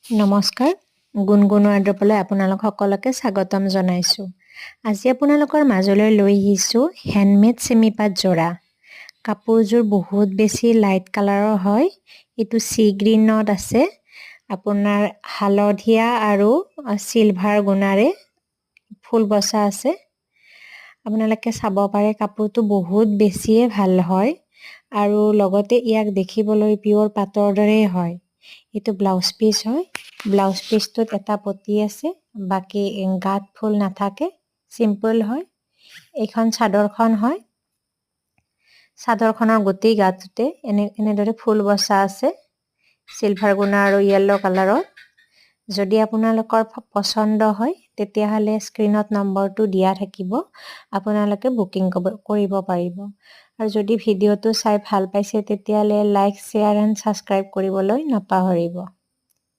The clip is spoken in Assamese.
নমস্কাৰ গুণগুণ ৱাৰ্ড্ৰপলৈ আপোনালোক সকলোকে স্বাগতম জনাইছোঁ। আজি আপোনালোকৰ মাজলৈ লৈ আহিছোঁ হেণ্ডমেড চেমিপাত যোৰা। কাপোৰযোৰ বহুত বেছি লাইট কালাৰৰ হয়। এইটো সি গ্ৰীণত আছে। আপোনাৰ হালধীয়া আৰু চিলভাৰ গুণাৰে ফুল বসা আছে। আপোনালোকে চাব পাৰে কাপোৰটো বহুত বেছিয়ে ভাল হয় আৰু লগতে ইয়াক দেখিবলৈ পিয়ৰ পাটৰ দৰে হয়। এইটো ব্লাউজ পিস হয়। ব্লাউজ পিসটোত এটা পটি আছে, বাকি গাত ফুল নাথাকে, সিম্পল হয়। এইখন চাদৰখন হয়। চাদৰখনৰ গোটেই গাটোতে এনেদৰে ফুল বসা আছে, সিলভাৰ গুণা আৰু ইয়েলো কালাৰৰ। যদি আপোনালোকৰ পছন্দ হয় তেতিয়াহলে স্ক্ৰিনত নম্বৰটো দিয়া থাকিব, আপোনালোকে বুকিং কৰিব পাৰিব। আৰু যদি ভিডিঅ'টো চাই ভাল পাইছে তেতিয়াহলে লাইক, শ্বেয়াৰ এণ্ড সাবস্ক্ৰাইব কৰিবলৈ নাপাহৰিব।